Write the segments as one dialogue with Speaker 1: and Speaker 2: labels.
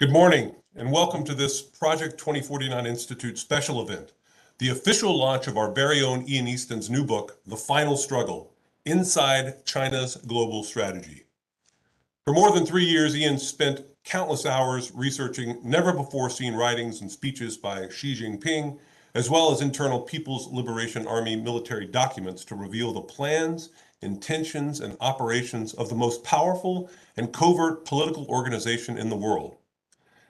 Speaker 1: Good morning, and welcome to this Project 2049 Institute special event, the official launch of our very own Ian Easton's new book, The Final Struggle, Inside China's Global Strategy. For more than 3 years, Ian spent countless hours researching never-before-seen writings and speeches by Xi Jinping, as well as internal People's Liberation Army military documents to reveal the plans, intentions, and operations of the most powerful and covert political organization in the world.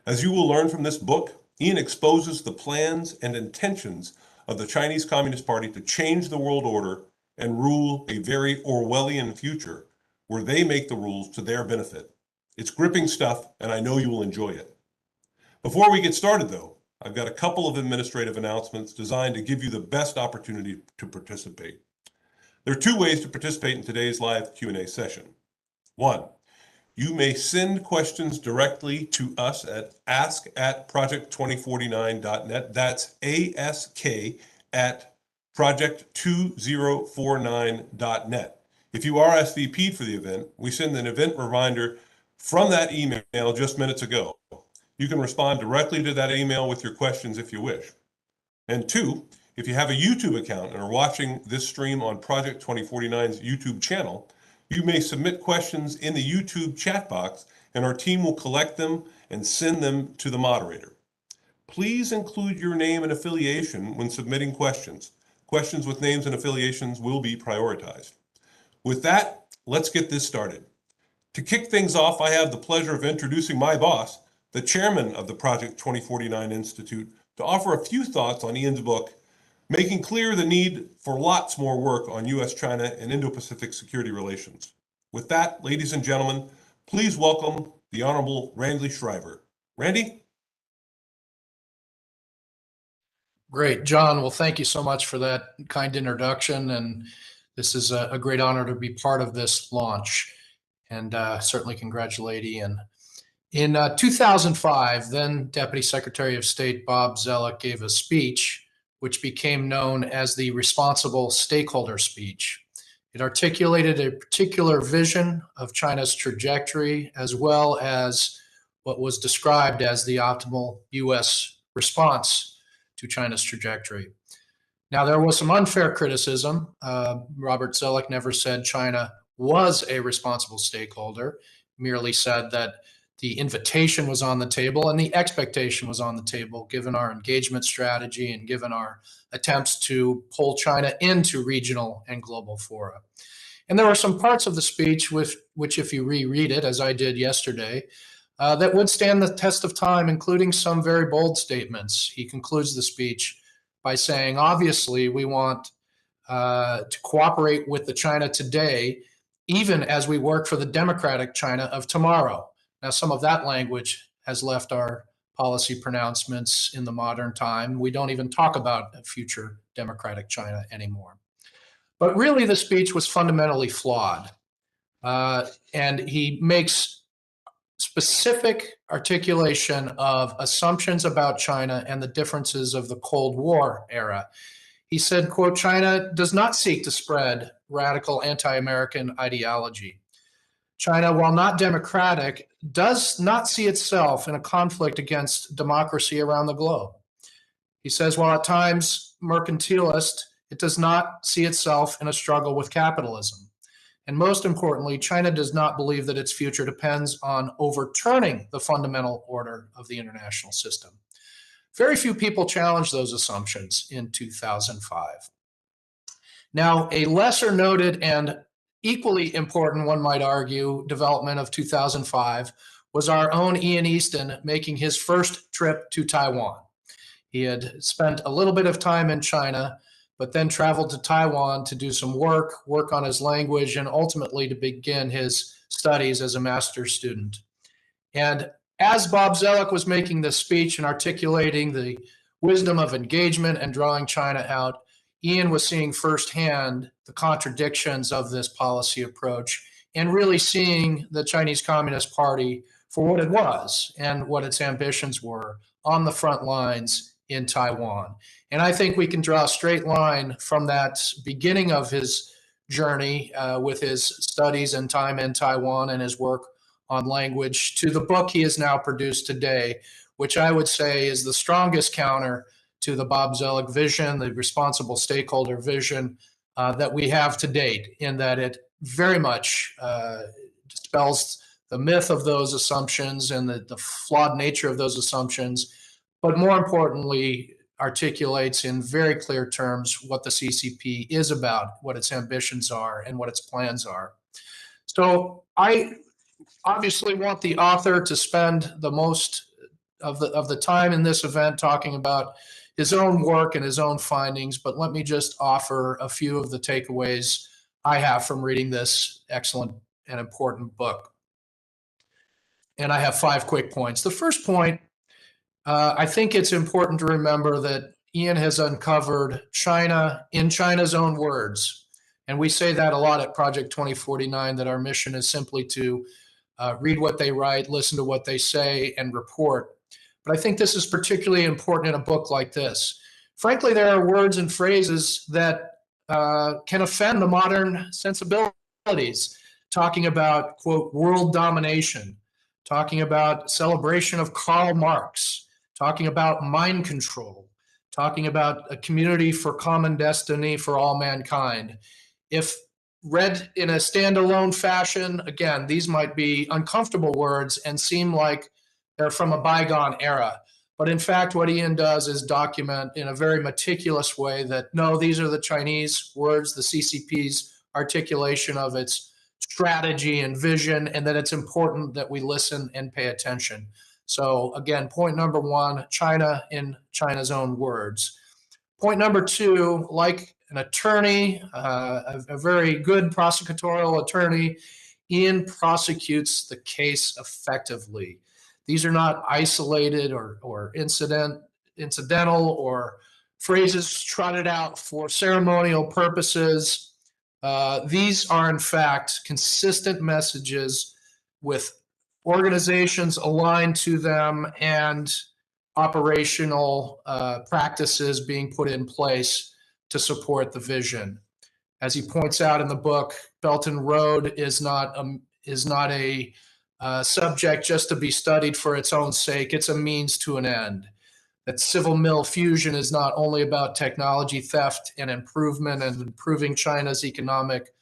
Speaker 1: As you will learn from this book, Ian exposes the plans and intentions of the Chinese Communist Party to change the world order and rule a very Orwellian future where they make the rules to their benefit. It's gripping stuff, and I know you will enjoy it. Before we get started, though, I've got a couple of administrative announcements designed to give you the best opportunity to participate. There are 2 ways to participate in today's live Q&A session. 1, you may send questions directly to us at ask@project2049.net. That's ask@project2049.net. If you RSVP'd for the event, we send an event reminder from that email just minutes ago. You can respond directly to that email with your questions if you wish. And 2, if you have a YouTube account and are watching this stream on Project 2049's YouTube channel, you may submit questions in the YouTube chat box, and our team will collect them and send them to the moderator. Please include your name and affiliation when submitting questions. Questions with names and affiliations will be prioritized. With that, let's get this started. To kick things off, I have the pleasure of introducing my boss, the chairman of the Project 2049 Institute, to offer a few thoughts on Ian's book, making clear the need for lots more work on U.S.-China and Indo-Pacific security relations. With that, ladies and gentlemen, please welcome the Honorable Randy Schriver. Randy?
Speaker 2: Great, John. Well, thank you so much for that kind introduction, and this is a great honor to be part of this launch, and certainly congratulate Ian. In 2005, then Deputy Secretary of State Bob Zoellick gave a speech which became known as the Responsible Stakeholder Speech. It articulated a particular vision of China's trajectory, as well as what was described as the optimal U.S. response to China's trajectory. Now, there was some unfair criticism. Robert Zoellick never said China was a responsible stakeholder, merely said that the invitation was on the table and the expectation was on the table, given our engagement strategy and given our attempts to pull China into regional and global fora. And there were some parts of the speech which if you reread it, as I did yesterday, that would stand the test of time, including some very bold statements. He concludes the speech by saying, obviously, we want to cooperate with the China today, even as we work for the democratic China of tomorrow. Now, some of that language has left our policy pronouncements in the modern time. We don't even talk about a future democratic China anymore. But really, the speech was fundamentally flawed. And he makes specific articulation of assumptions about China and the differences of the Cold War era. He said, quote, China does not seek to spread radical anti-American ideology. China, while not democratic, does not see itself in a conflict against democracy around the globe. He says, while at times mercantilist, it does not see itself in a struggle with capitalism. And most importantly, China does not believe that its future depends on overturning the fundamental order of the international system. Very few people challenged those assumptions in 2005. Now, a lesser noted and equally important, one might argue, development of 2005 was our own Ian Easton making his first trip to Taiwan. He had spent a little bit of time in China, but then traveled to Taiwan to do some work on his language, and ultimately to begin his studies as a master's student. And as Bob Zoellick was making this speech and articulating the wisdom of engagement and drawing China out, Ian was seeing firsthand the contradictions of this policy approach and really seeing the Chinese Communist Party for what it was and what its ambitions were on the front lines in Taiwan. And I think we can draw a straight line from that beginning of his journey with his studies and time in Taiwan and his work on language to the book he has now produced today, which I would say is the strongest counter to the Bob Zoellick vision, the responsible stakeholder vision that we have to date, in that it very much dispels the myth of those assumptions and the flawed nature of those assumptions, but more importantly, articulates in very clear terms what the CCP is about, what its ambitions are, and what its plans are. So I obviously want the author to spend the most of the time in this event talking about his own work and his own findings, but let me just offer a few of the takeaways I have from reading this excellent and important book. And I have 5 quick points. The first point, I think it's important to remember that Ian has uncovered China in China's own words. And we say that a lot at Project 2049, that our mission is simply to read what they write, listen to what they say, and report. But I think this is particularly important in a book like this. Frankly, there are words and phrases that can offend the modern sensibilities, talking about, quote, world domination, talking about celebration of Karl Marx, talking about mind control, talking about a community for common destiny for all mankind. If read in a standalone fashion, again, these might be uncomfortable words and seem like they're from a bygone era. But in fact, what Ian does is document in a very meticulous way that, no, these are the Chinese words, the CCP's articulation of its strategy and vision, and that it's important that we listen and pay attention. So again, point number 1, China in China's own words. Point number 2, like an attorney, a very good prosecutorial attorney, Ian prosecutes the case effectively. These are not isolated or incidental or phrases trotted out for ceremonial purposes. These are, in fact, consistent messages with organizations aligned to them and operational practices being put in place to support the vision. As he points out in the book, Belt and Road is not a subject just to be studied for its own sake. It's a means to an end. That civil mill fusion is not only about technology theft and improvement and improving China's economic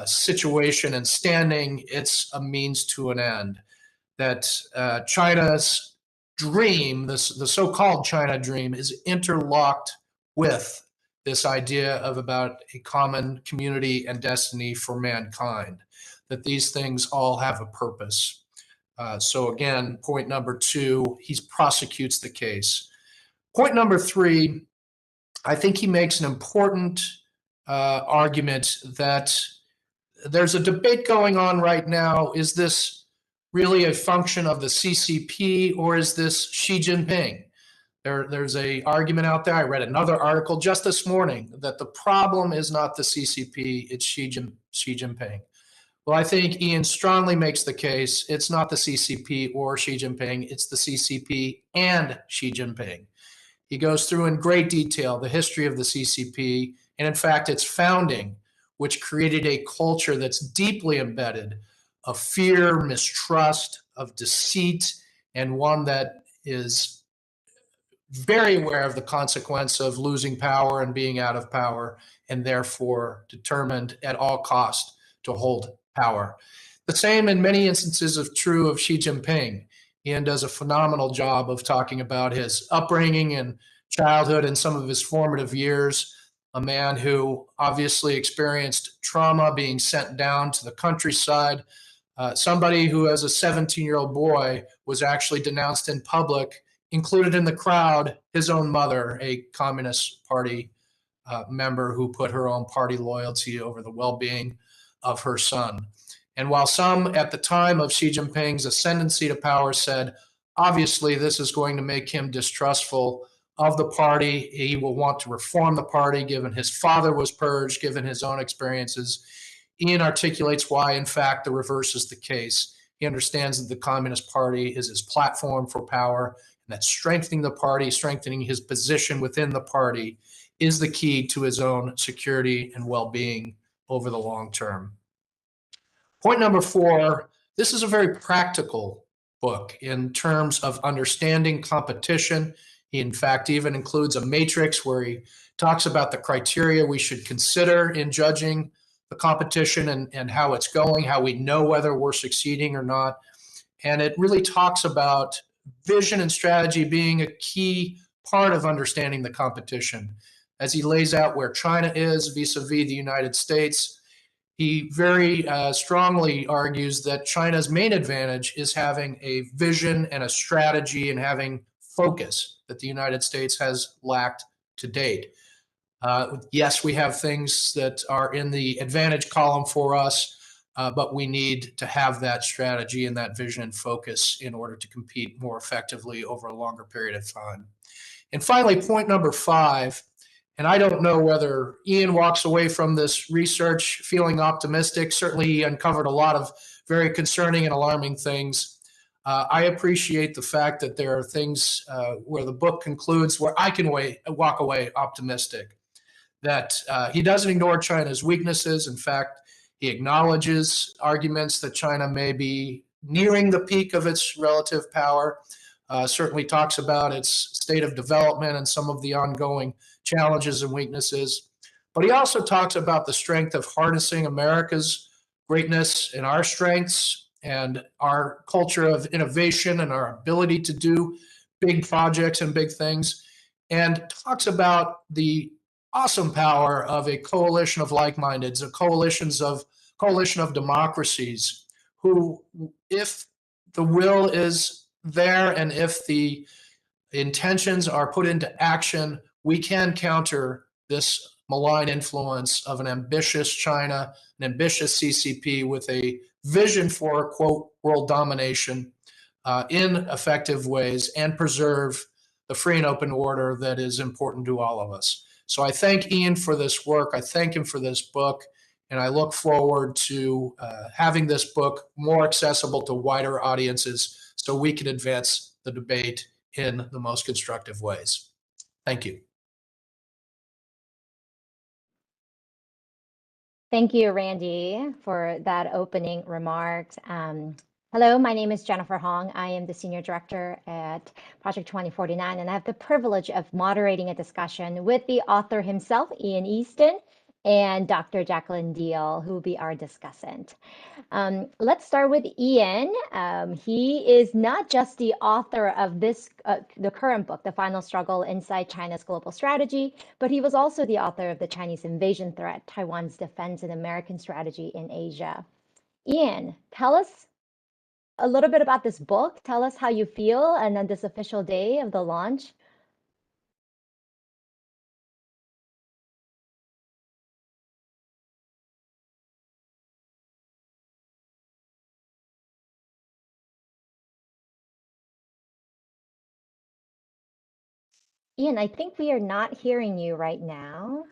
Speaker 2: situation and standing, it's a means to an end. That China's dream, the so-called China dream, is interlocked with this idea of about a common community and destiny for mankind, that these things all have a purpose. So again, point number 2, he prosecutes the case. Point number 3, I think he makes an important argument that there's a debate going on right now. Is this really a function of the CCP, or is this Xi Jinping? There's an argument out there. I read another article just this morning that the problem is not the CCP, it's Xi Jinping. Well, I think Ian strongly makes the case it's not the CCP or Xi Jinping, it's the CCP and Xi Jinping. He goes through in great detail the history of the CCP and, in fact, its founding, which created a culture that's deeply embedded of fear, mistrust, of deceit, and one that is very aware of the consequence of losing power and being out of power, and therefore determined at all cost to hold power. The same in many instances is true of Xi Jinping. Ian does a phenomenal job of talking about his upbringing and childhood and some of his formative years. A man who obviously experienced trauma, being sent down to the countryside. Somebody who, as a 17-year-old boy, was actually denounced in public, included in the crowd his own mother, a Communist Party member who put her own party loyalty over the well-being of her son. And while some at the time of Xi Jinping's ascendancy to power said, obviously this is going to make him distrustful of the party, he will want to reform the party given his father was purged, given his own experiences, Ian articulates why, in fact, the reverse is the case. He understands that the Communist Party is his platform for power, and that strengthening the party, strengthening his position within the party, is the key to his own security and well-being over the long term. Point number 4, this is a very practical book in terms of understanding competition. He, in fact, even includes a matrix where he talks about the criteria we should consider in judging the competition and how it's going, how we know whether we're succeeding or not. And it really talks about vision and strategy being a key part of understanding the competition. As he lays out where China is vis-a-vis the United States, he very strongly argues that China's main advantage is having a vision and a strategy and having focus that the United States has lacked to date. Yes, we have things that are in the advantage column for us, but we need to have that strategy and that vision and focus in order to compete more effectively over a longer period of time. And finally, point number 5, and I don't know whether Ian walks away from this research feeling optimistic. Certainly, he uncovered a lot of very concerning and alarming things. I appreciate the fact that there are things where the book concludes where I can walk away optimistic, that he doesn't ignore China's weaknesses. In fact, he acknowledges arguments that China may be nearing the peak of its relative power, certainly talks about its state of development and some of the ongoing challenges and weaknesses. But he also talks about the strength of harnessing America's greatness and our strengths and our culture of innovation and our ability to do big projects and big things, and talks about the awesome power of a coalition of like-mindeds, a coalition of democracies who, if the will is there and if the intentions are put into action, we can counter this malign influence of an ambitious China, an ambitious CCP with a vision for, quote, world domination in effective ways and preserve the free and open order that is important to all of us. So I thank Ian for this work. I thank him for this book. And I look forward to having this book more accessible to wider audiences so we can advance the debate in the most constructive ways. Thank you.
Speaker 3: Thank you, Randy, for that opening remarks. Hello, my name is Jennifer Hong. I am the Senior Director at Project 2049, and I have the privilege of moderating a discussion with the author himself, Ian Easton, and Dr. Jacqueline Diehl, who will be our discussant. Let's start with Ian. He is not just the author of this, the current book, The Final Struggle Inside China's Global Strategy, but he was also the author of The Chinese Invasion Threat, Taiwan's Defense and American Strategy in Asia. Ian, tell us a little bit about this book. Tell us how you feel and on this official day of the launch. Ian, I think we are not hearing you right now.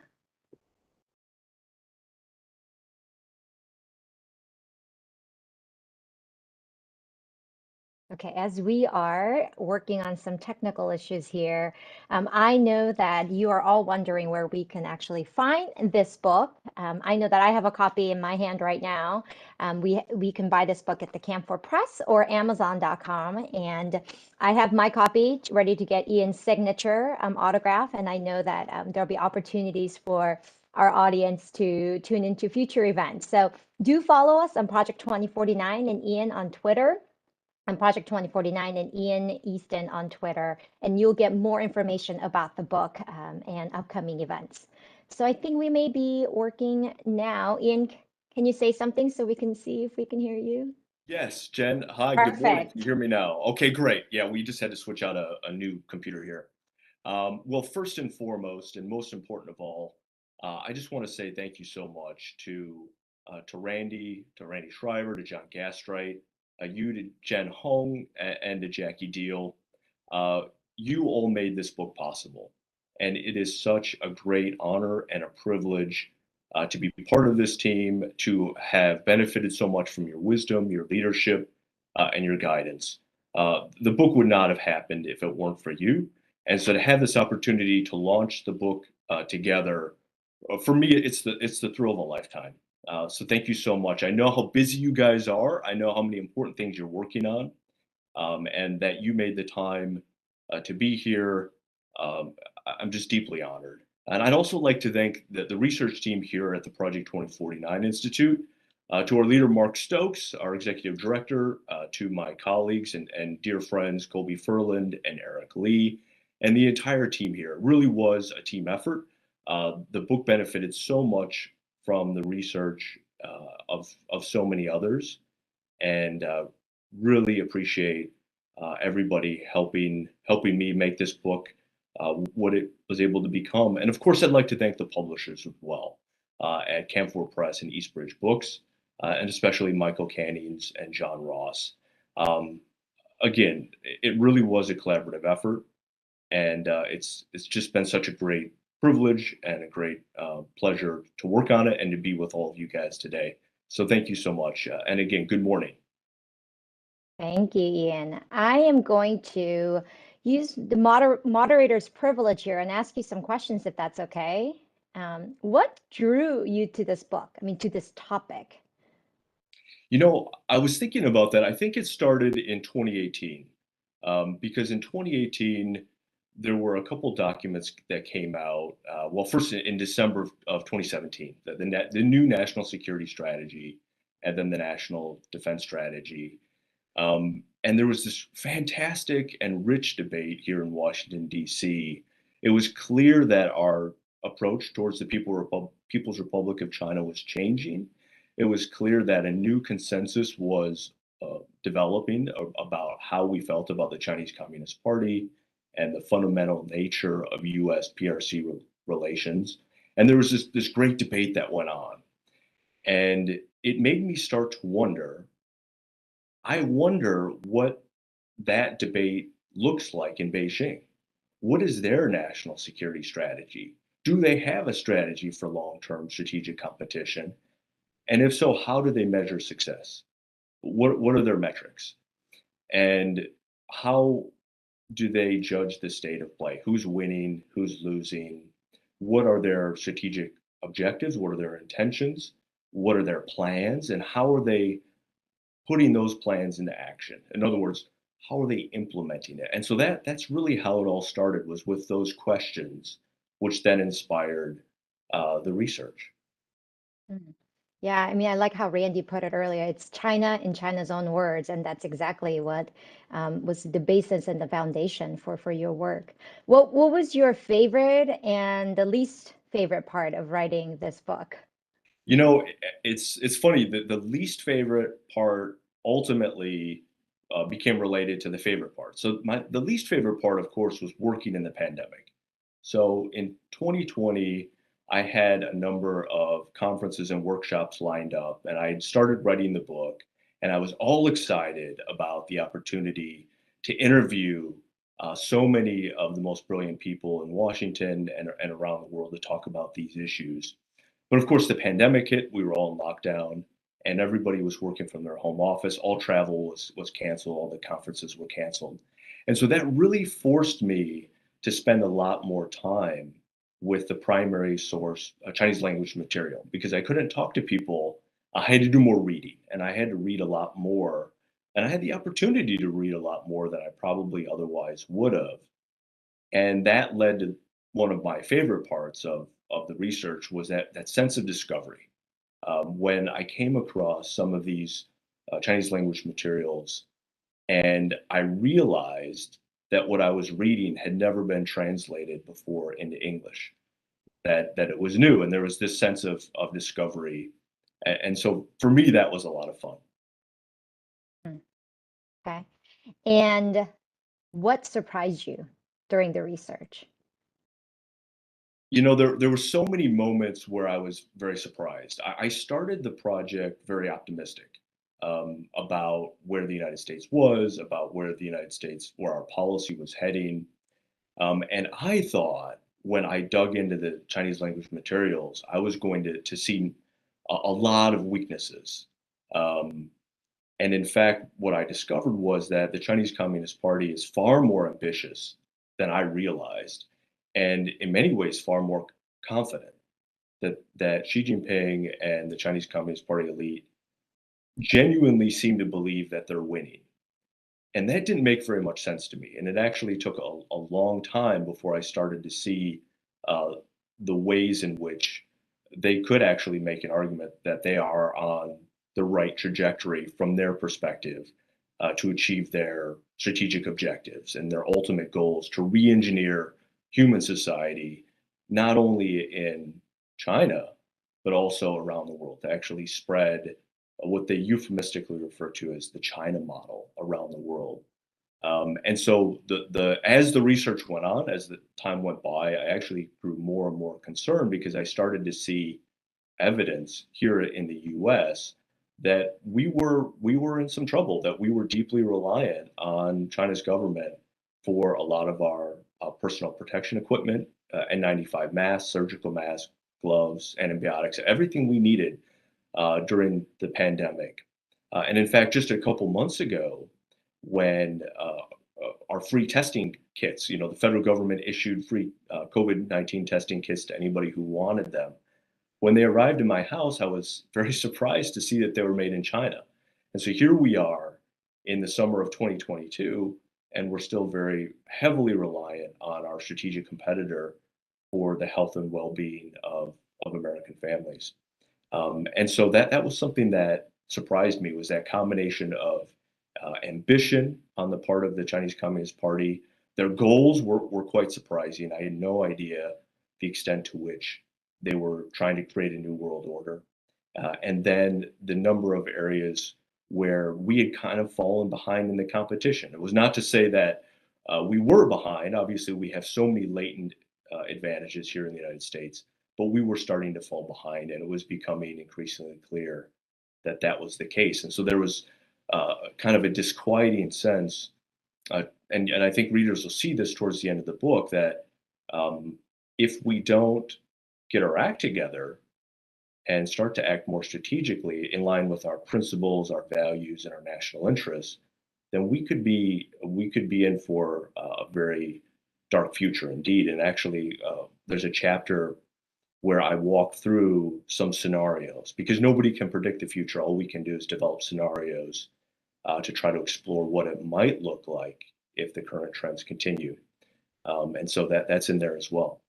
Speaker 3: Okay, as we are working on some technical issues here, I know that you are all wondering where we can actually find this book. I know that I have a copy in my hand right now. We can buy this book at the Camphor Press or Amazon.com, and I have my copy ready to get Ian's signature autograph, and I know that there'll be opportunities for our audience to tune into future events. So do follow us on Project 2049 and Ian on Twitter. On Project 2049 and Ian Easton on Twitter, and you'll get more information about the book and upcoming events. So I think we may be working now. Ian, can you say something so we can see if we can hear you?
Speaker 4: Yes, Jen. Hi,
Speaker 3: Perfect.
Speaker 4: Good morning. Can you hear me now? Okay, great. Yeah, we just had to switch out a new computer here. Well, first and foremost, and most important of all, I just want to say thank you so much to Randy Schriver, to John Gastright, you to Jen Hong, and to Jackie Diehl. You all made this book possible. And it is such a great honor and a privilege to be part of this team, to have benefited so much from your wisdom, your leadership, and your guidance. The book would not have happened if it weren't for you. And so to have this opportunity to launch the book together, for me, it's the thrill of a lifetime. So thank you so much. I know how busy you guys are. I know how many important things you're working on, and that you made the time to be here. I'm just deeply honored. And I'd also like to thank the research team here at the Project 2049 Institute, to our leader, Mark Stokes, our executive director, to my colleagues and dear friends, Colby Furland and Eric Lee, and the entire team here. It really was a team effort. The book benefited so much from the research of so many others, and really appreciate everybody helping me make this book what it was able to become. And of course, I'd like to thank the publishers as well, at Camphor Press and Eastbridge Books, and especially Michael Cannings and John Ross. Um, Again, it really was a collaborative effort, and it's just been such a great privilege and a great pleasure to work on it and to be with all of you guys today. So thank you so much, and again, good morning.
Speaker 3: Thank you, Ian. I am going to use the moderator's privilege here and ask you some questions, if that's okay. What drew you to this book? I mean, to this topic?
Speaker 4: You know, I was thinking about that. I think it started in 2018, because in 2018 there were a couple documents that came out. Well, first in December of 2017, the new national security strategy, and then the national defense strategy. And there was this fantastic and rich debate here in Washington, D.C. It was clear that our approach towards the People's Republic of China was changing. It was clear that a new consensus was developing about how we felt about the Chinese Communist Party and the fundamental nature of U.S. PRC relations. And there was this great debate that went on. And it made me start to wonder. I wonder what that debate looks like in Beijing. What is their national security strategy? Do they have a strategy for long-term strategic competition? And if so, how do they measure success? What are their metrics? And how do they judge the state of play? Who's winning? Who's losing? What are their strategic objectives? What are their intentions? What are their plans? And how are they putting those plans into action? In other words, how are they implementing it? And so that's really how it all started, was with those questions, which then inspired the research.
Speaker 3: Mm. Yeah, I mean, I like how Randy put it earlier. It's China in China's own words, and that's exactly what was the basis and the foundation for your work. What was your favorite and the least favorite part of writing this book?
Speaker 4: You know, it's funny that the least favorite part ultimately became related to the favorite part. So the least favorite part, of course, was working in the pandemic. So in 2020, I had a number of conferences and workshops lined up, and I had started writing the book, and I was all excited about the opportunity to interview so many of the most brilliant people in Washington and around the world to talk about these issues. But of course, the pandemic hit. We were all in lockdown, and everybody was working from their home office. All travel was canceled. All the conferences were canceled, and so that really forced me to spend a lot more time with the primary source, Chinese language material, because I couldn't talk to people. I had to do more reading, and I had to read a lot more, and I had the opportunity to read a lot more than I probably otherwise would have. And that led to one of my favorite parts of the research, was that sense of discovery. When I came across some of these Chinese language materials, and I realized that what I was reading had never been translated before into English, that it was new, and there was this sense of discovery. And so for me, that was a lot of fun.
Speaker 3: Mm. Okay. And what surprised you during the research?
Speaker 4: You know, there were so many moments where I was very surprised. I started the project very optimistic, about where the United States was, about where our policy was heading. And I thought, when I dug into the Chinese language materials, I was going to see a lot of weaknesses. Um, and in fact, what I discovered was that the Chinese Communist Party is far more ambitious than I realized, and in many ways, far more confident. that Xi Jinping and the Chinese Communist Party elite genuinely seem to believe that they're winning. And that didn't make very much sense to me. And it actually took a long time before I started to see the ways in which they could actually make an argument that they are on the right trajectory from their perspective to achieve their strategic objectives and their ultimate goals to re-engineer human society, not only in China, but also around the world, to actually spread what they euphemistically refer to as the China model around the world. And so as the research went on, as the time went by, I actually grew more and more concerned because I started to see evidence here in the U.S. that we were in some trouble, that we were deeply reliant on China's government for a lot of our personal protection equipment, N95 masks, surgical masks, gloves, antibiotics, everything we needed during the pandemic. And in fact, just a couple months ago, when our free testing kits, the federal government issued free COVID-19 testing kits to anybody who wanted them. When they arrived in my house, I was very surprised to see that they were made in China. And so here we are in the summer of 2022, and we're still very heavily reliant on our strategic competitor for the health and well-being of American families. And so that was something that surprised me, was that combination of ambition on the part of the Chinese Communist Party. Their goals were quite surprising. I had no idea the extent to which they were trying to create a new world order. And then the number of areas where we had kind of fallen behind in the competition. It was not to say that we were behind. Obviously, we have so many latent advantages here in the United States, but we were starting to fall behind, and it was becoming increasingly clear that that was the case. And so there was kind of a disquieting sense, and I think readers will see this towards the end of the book, that if we don't get our act together and start to act more strategically in line with our principles, our values, and our national interests, then we could be in for a very dark future indeed. And actually, there's a chapter where I walk through some scenarios, because nobody can predict the future. All we can do is develop scenarios to try to explore what it might look like if the current trends continue. And so that's in there as well.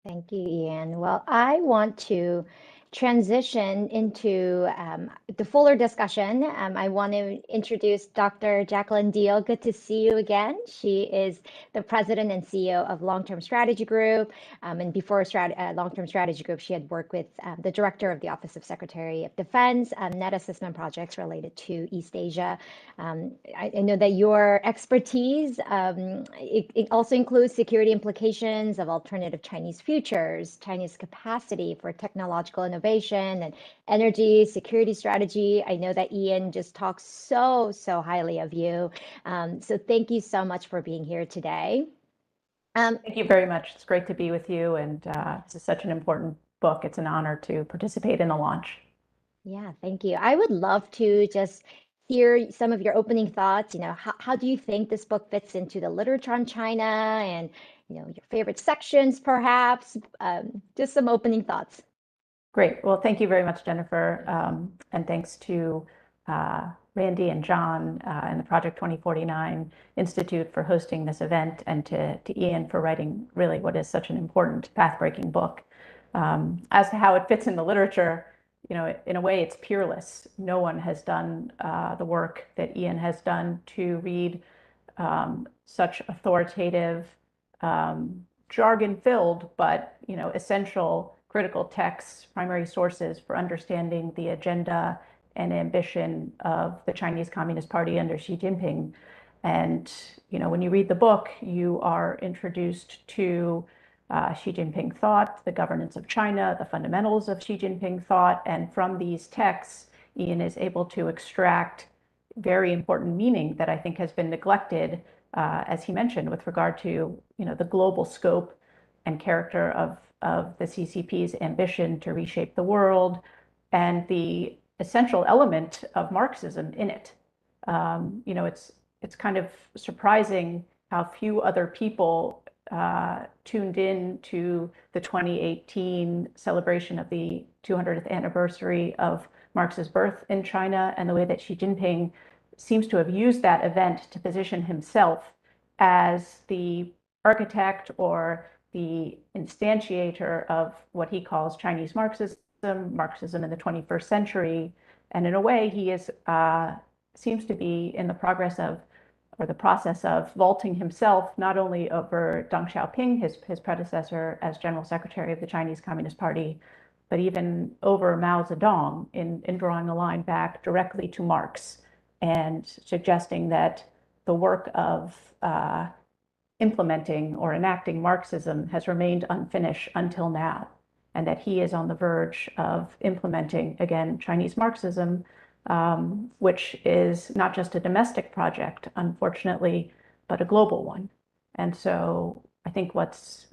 Speaker 3: Thank you, Ian. Well, I want to transition into the fuller discussion. I want to introduce Dr. Jacqueline Diehl. Good to see you again. She is the president and CEO of Long-Term Strategy Group. And before Long-Term Strategy Group, she had worked with the director of the Office of Secretary of Defense, net assessment projects related to East Asia. I know that your expertise, it also includes security implications of alternative Chinese futures, Chinese capacity for technological innovation, and energy security strategy. I know that Ian just talks so highly of you. So thank you so much for being here today.
Speaker 5: Thank you very much. It's great to be with you, and this is such an important book. It's an honor to participate in the launch.
Speaker 3: Yeah, thank you. I would love to just hear some of your opening thoughts. How do you think this book fits into the literature on China, and your favorite sections, perhaps? Just some opening thoughts.
Speaker 5: Great. Well, thank you very much, Jennifer. And thanks to Randy and John and the Project 2049 Institute for hosting this event, and to Ian for writing really what is such an important path-breaking book. As to how it fits in the literature, in a way, it's peerless. No one has done the work that Ian has done to read such authoritative, jargon-filled, but essential critical texts, primary sources for understanding the agenda and ambition of the Chinese Communist Party under Xi Jinping. And when you read the book, you are introduced to Xi Jinping thought, the governance of China, the fundamentals of Xi Jinping thought, and from these texts, Ian is able to extract very important meaning that I think has been neglected, as he mentioned, with regard to the global scope and character of the CCP's ambition to reshape the world, and the essential element of Marxism in it. It's kind of surprising how few other people tuned in to the 2018 celebration of the 200th anniversary of Marx's birth in China, and the way that Xi Jinping seems to have used that event to position himself as the architect or the instantiator of what he calls Chinese Marxism, Marxism in the 21st century. And in a way, he is seems to be in the process of vaulting himself not only over Deng Xiaoping, his predecessor as General Secretary of the Chinese Communist Party, but even over Mao Zedong in drawing a line back directly to Marx and suggesting that the work of implementing or enacting Marxism has remained unfinished until now, and that he is on the verge of implementing, again, Chinese Marxism, which is not just a domestic project, unfortunately, but a global one. And so I think what's,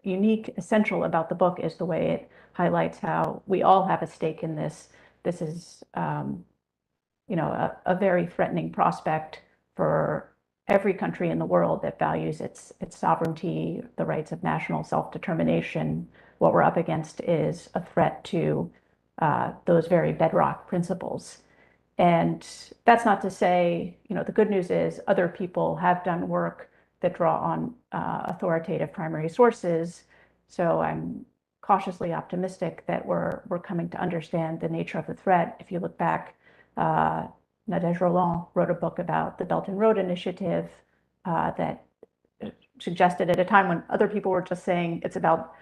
Speaker 5: unique, essential about the book is the way it highlights how we all have a stake in this. This is, a very threatening prospect for every country in the world that values its sovereignty, the rights of national self-determination. What we're up against is a threat to those very bedrock principles. And that's not to say, the good news is other people have done work that draw on authoritative primary sources. So I'm cautiously optimistic that we're coming to understand the nature of the threat. If you look back, Nadège Roland wrote a book about the Belt and Road Initiative that suggested at a time when other people were just saying it's about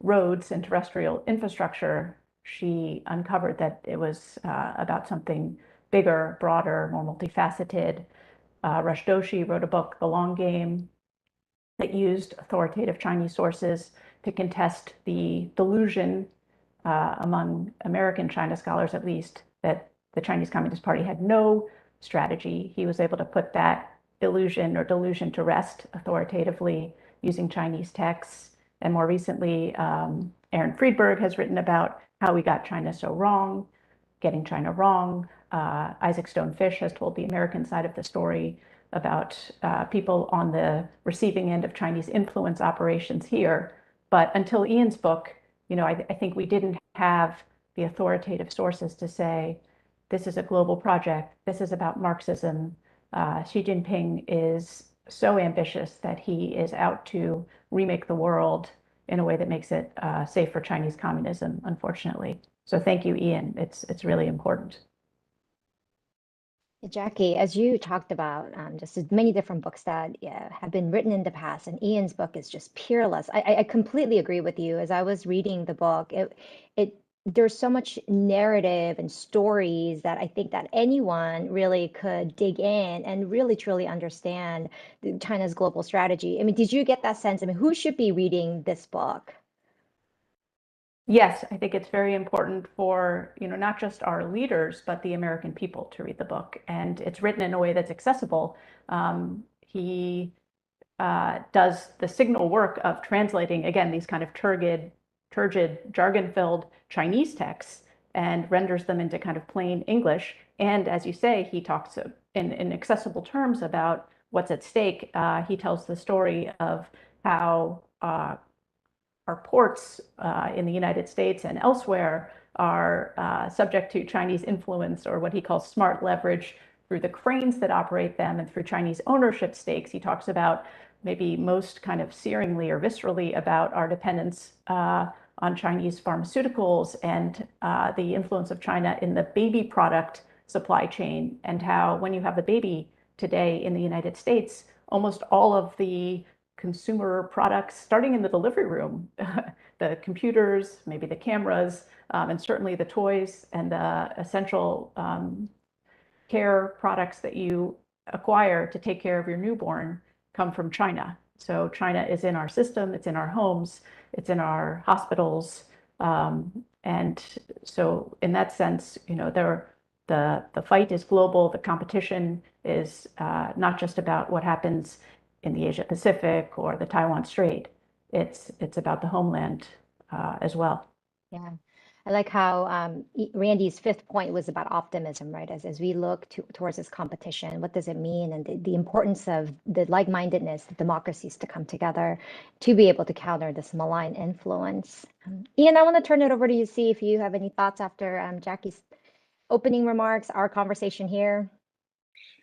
Speaker 5: roads and terrestrial infrastructure, she uncovered that it was about something bigger, broader, more multifaceted. Rush Doshi wrote a book, The Long Game, that used authoritative Chinese sources to contest the delusion among American China scholars, at least, that the Chinese Communist Party had no strategy. He was able to put that illusion or delusion to rest authoritatively using Chinese texts. And more recently, Aaron Friedberg has written about how we got China so wrong, getting China wrong. Isaac Stone Fish has told the American side of the story about people on the receiving end of Chinese influence operations here. But until Ian's book, I think we didn't have the authoritative sources to say, this is a global project, this is about Marxism. Xi Jinping is so ambitious that he is out to remake the world in a way that makes it safe for Chinese communism, unfortunately. So thank you, Ian. It's really important.
Speaker 3: Jackie, as you talked about, just as many different books that have been written in the past, and Ian's book is just peerless. I completely agree with you. As I was reading the book, there's so much narrative and stories that I think that anyone really could dig in and really truly understand China's global strategy. I mean, did you get that sense? I mean, who should be reading this book?
Speaker 5: Yes, I think it's very important for, not just our leaders, but the American people to read the book. And it's written in a way that's accessible. He does the signal work of translating, again, these kind of turgid, jargon-filled Chinese texts and renders them into kind of plain English. And as you say, he talks in accessible terms about what's at stake. He tells the story of how our ports in the United States and elsewhere are subject to Chinese influence, or what he calls smart leverage, through the cranes that operate them and through Chinese ownership stakes. He talks about, maybe most kind of searingly or viscerally, about our dependence on Chinese pharmaceuticals and the influence of China in the baby product supply chain, and how when you have a baby today in the United States, almost all of the consumer products, starting in the delivery room, the computers, maybe the cameras, and certainly the toys and the essential care products that you acquire to take care of your newborn, come from China. So China is in our system, it's in our homes, it's in our hospitals. And so in that sense, the fight is global. The competition is not just about what happens in the Asia-Pacific or the Taiwan Strait. It's about the homeland as well.
Speaker 3: Yeah. I like how Randy's fifth point was about optimism, right? As we look towards this competition, what does it mean? And the importance of the like-mindedness, the democracies to come together to be able to counter this malign influence. Ian, I want to turn it over to you, see if you have any thoughts after Jackie's opening remarks, our conversation here.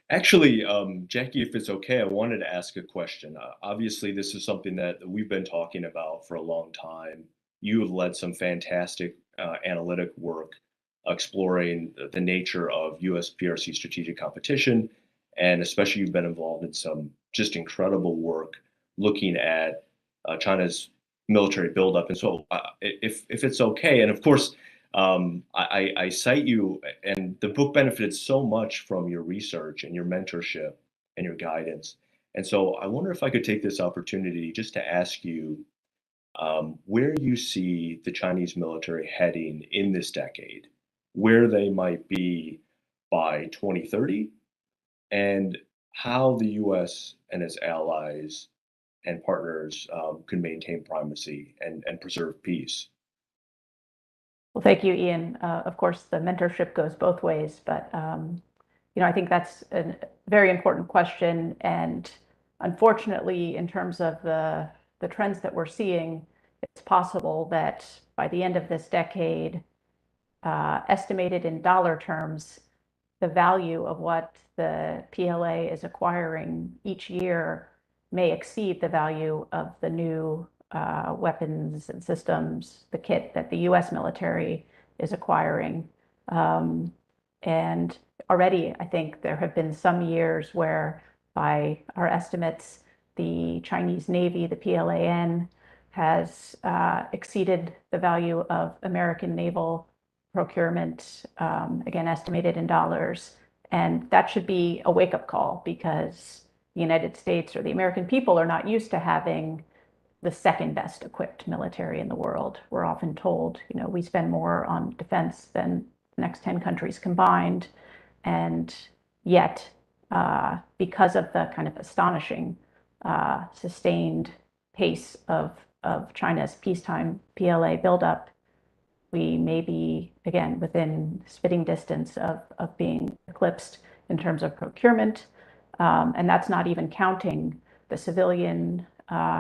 Speaker 4: Actually, Jackie, if it's okay, I wanted to ask a question. Obviously, this is something that we've been talking about for a long time. You have led some fantastic analytic work exploring the nature of US PRC strategic competition, and especially you've been involved in some just incredible work looking at China's military buildup. And so, if it's okay, and of course, I cite you, and the book benefited so much from your research and your mentorship and your guidance. And so I wonder if I could take this opportunity just to ask you where you see the Chinese military heading in this decade, where they might be by 2030, and how the US and its allies and partners can maintain primacy and preserve peace.
Speaker 5: Well, thank you, Ian. Of course, the mentorship goes both ways, but I think that's a very important question. And unfortunately, in terms of the trends that we're seeing, it's possible that by the end of this decade, estimated in dollar terms, the value of what the PLA is acquiring each year may exceed the value of the new weapons and systems, the kit that the US military is acquiring. And already, I think there have been some years where, by our estimates, the Chinese Navy, the PLAN, has exceeded the value of American naval procurement, again, estimated in dollars. And that should be a wake-up call, because the United States or the American people are not used to having the second best equipped military in the world. We're often told, we spend more on defense than the next 10 countries combined. And yet, because of the kind of astonishing, sustained pace of China's peacetime PLA buildup, we may be, again, within spitting distance of being eclipsed in terms of procurement. And that's not even counting the civilian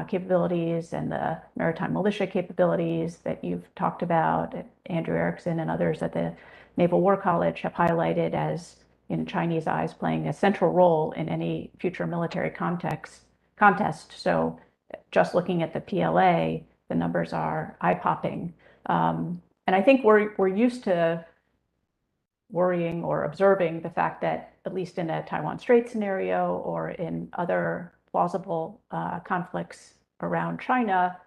Speaker 5: capabilities and the maritime militia capabilities that you've talked about. Andrew Erickson and others at the Naval War College have highlighted as, in Chinese eyes, playing a central role in any future military contest. So just looking at the PLA, the numbers are eye-popping. And I think we're used to worrying or observing the fact that, at least in a Taiwan Strait scenario or in other plausible conflicts around China,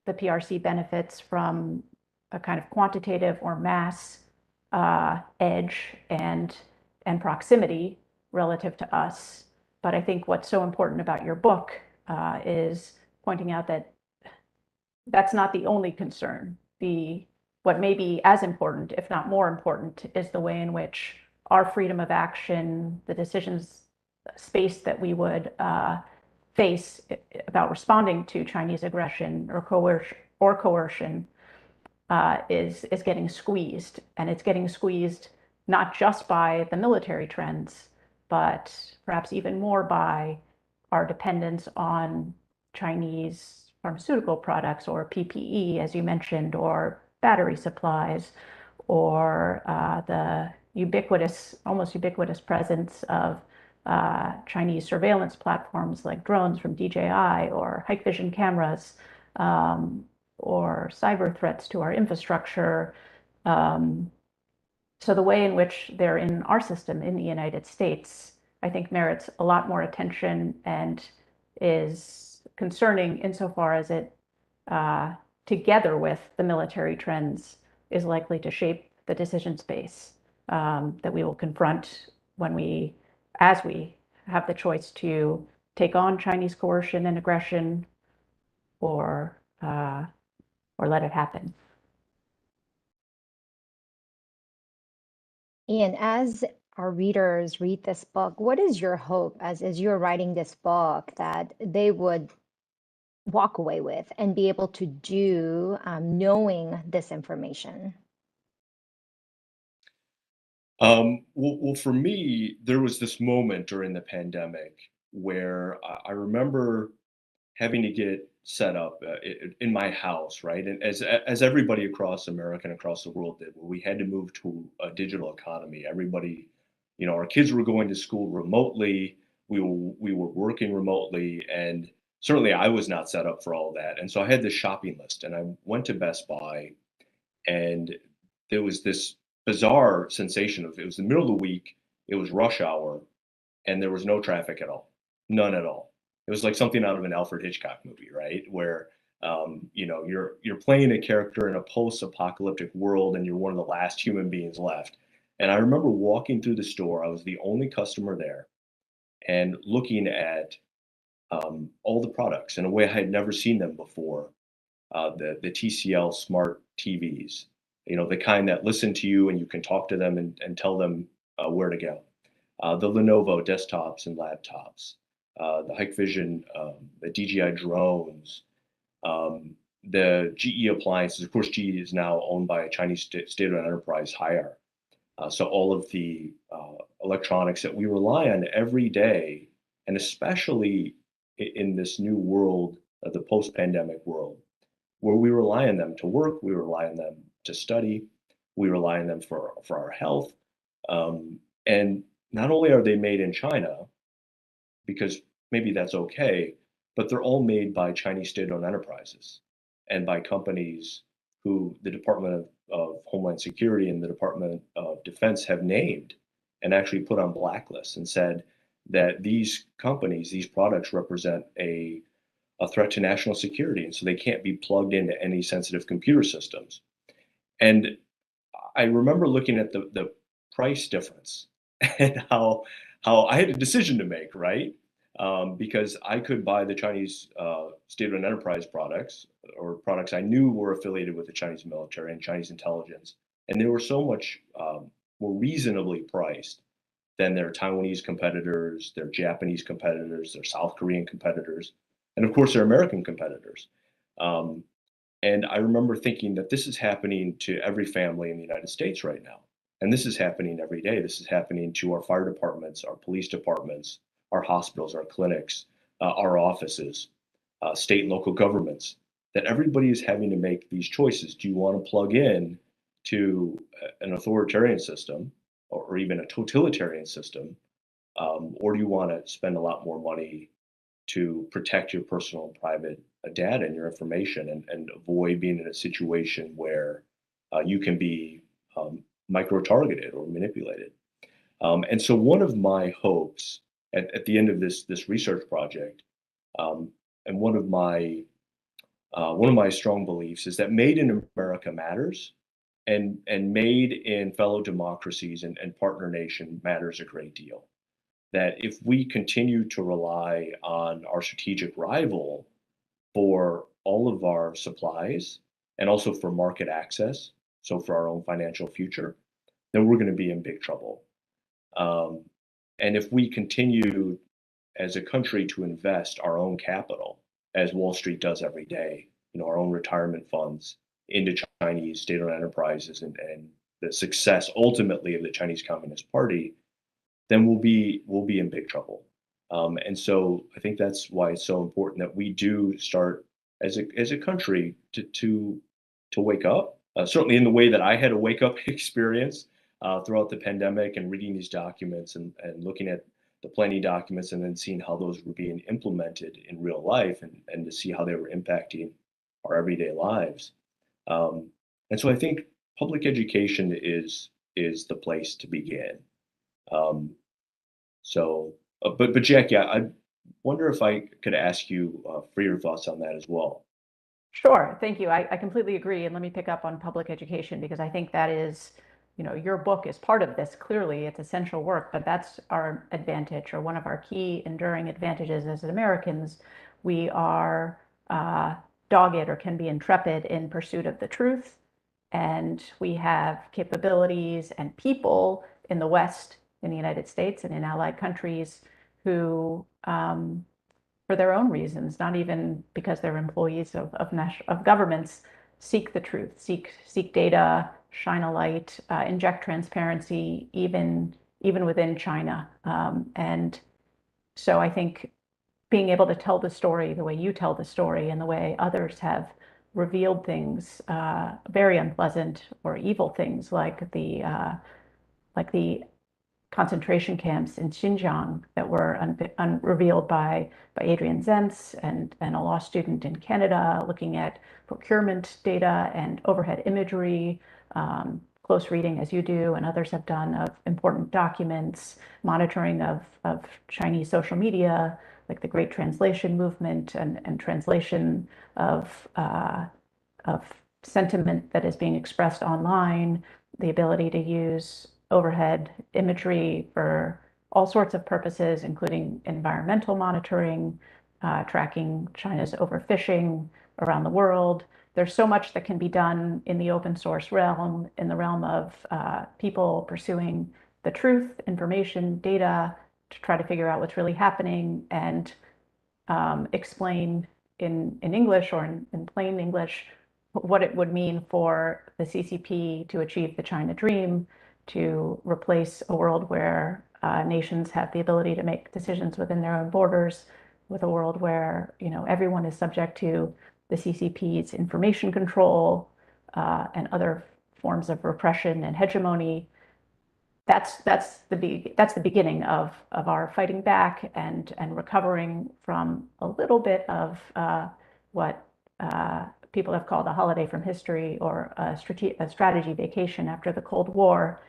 Speaker 5: the PRC benefits from a kind of quantitative or mass edge and proximity relative to us. But I think what's so important about your book is pointing out that that's not the only concern. What may be as important, if not more important, is the way in which our freedom of action, the decisions space that we would face about responding to Chinese aggression or coercion is getting squeezed. And it's getting squeezed not just by the military trends, but perhaps even more by our dependence on Chinese pharmaceutical products, or PPE, as you mentioned, or battery supplies, or the almost ubiquitous presence of Chinese surveillance platforms like drones from DJI, or hike vision cameras, or cyber threats to our infrastructure. So the way in which they're in our system in the United States, I think, merits a lot more attention and is concerning insofar as it, together with the military trends, is likely to shape the decision space that we will confront as we have the choice to take on Chinese coercion and aggression, or let it happen.
Speaker 3: Ian, as our readers read this book, what is your hope as you're writing this book that they would walk away with and be able to do, knowing this information?
Speaker 4: Well, for me, there was this moment during the pandemic where I remember having to get set up in my house, right? And as everybody across America and across the world did, where we had to move to a digital economy. Everybody, our kids were going to school remotely. We were working remotely, and certainly I was not set up for all that. And so I had this shopping list, and I went to Best Buy, and there was this bizarre sensation of it was the middle of the week, it was rush hour, and there was no traffic at all, none at all. It was like something out of an Alfred Hitchcock movie, right? Where you're playing a character in a post-apocalyptic world, and you're one of the last human beings left. And I remember walking through the store. I was the only customer there, and looking at all the products in a way I had never seen them before. The TCL smart TVs, the kind that listen to you and you can talk to them and tell them where to go. The Lenovo desktops and laptops, the Hikvision, the DJI drones, the GE appliances. Of course, GE is now owned by a Chinese state-owned enterprise, Haier. So all of the electronics that we rely on every day, and especially in this new world, the post-pandemic world, where we rely on them to work, we rely on them to study, we rely on them for our health. And not only are they made in China, because maybe that's okay, but they're all made by Chinese state-owned enterprises and by companies who the Department of Homeland Security and the Department of Defense have named and actually put on blacklists and said that these companies, these products represent a threat to national security, and so they can't be plugged into any sensitive computer systems. And I remember looking at the price difference and how I had a decision to make, right? Because I could buy the Chinese state-owned enterprise products, or products I knew were affiliated with the Chinese military and Chinese intelligence, and they were so much more reasonably priced than their Taiwanese competitors, their Japanese competitors, their South Korean competitors, and of course their American competitors. And I remember thinking that this is happening to every family in the United States right now. And this is happening every day. This is happening to our fire departments, our police departments, our hospitals, our clinics, our offices, state and local governments, that everybody is having to make these choices. Do you want to plug in to an authoritarian system, or even a totalitarian system? Or do you want to spend a lot more money to protect your personal and private data and your information, and avoid being in a situation where you can be micro-targeted or manipulated? And so one of my hopes at the end of this research project, and one of my strong beliefs, is that made in America matters, and made in fellow democracies and partner nation matters a great deal. That if we continue to rely on our strategic rival for all of our supplies and also for market access, so for our own financial future, then we're going to be in big trouble. And if we continue as a country to invest our own capital, as Wall Street does every day, our own retirement funds into Chinese state-owned enterprises, and the success ultimately of the Chinese Communist Party, then we'll be in big trouble. And so I think that's why it's so important that we do start as a country to wake up. Certainly in the way that I had a wake up experience throughout the pandemic, and reading these documents and looking at the planning documents, and then seeing how those were being implemented in real life, and to see how they were impacting our everyday lives. And so I think public education is the place to begin. But Jackie, I wonder if I could ask you for your thoughts on that as well.
Speaker 5: Sure, thank you. I completely agree. And let me pick up on public education, because I think that is, your book is part of this. Clearly, it's essential work, but that's our advantage, or one of our key enduring advantages as Americans. We are dogged, or can be intrepid, in pursuit of the truth. And we have capabilities and people in the West, in the United States, and in allied countries who, for their own reasons, not even because they're employees of governments, seek the truth, seek data, shine a light, inject transparency, even within China. And so I think being able to tell the story the way you tell the story and the way others have revealed things, very unpleasant or evil things like the concentration camps in Xinjiang that were revealed by Adrian Zentz and a law student in Canada, looking at procurement data and overhead imagery, close reading as you do and others have done of important documents, monitoring of Chinese social media, like the Great Translation movement and translation of sentiment that is being expressed online, the ability to use overhead imagery for all sorts of purposes, including environmental monitoring, tracking China's overfishing around the world. There's so much that can be done in the open source realm, in the realm of people pursuing the truth, information, data, to try to figure out what's really happening and explain in English or in plain English what it would mean for the CCP to achieve the China dream, to replace a world where nations have the ability to make decisions within their own borders, with a world where everyone is subject to the CCP's information control and other forms of repression and hegemony. That's the beginning of our fighting back and recovering from a little bit of what people have called a holiday from history or a strategy vacation after the Cold War.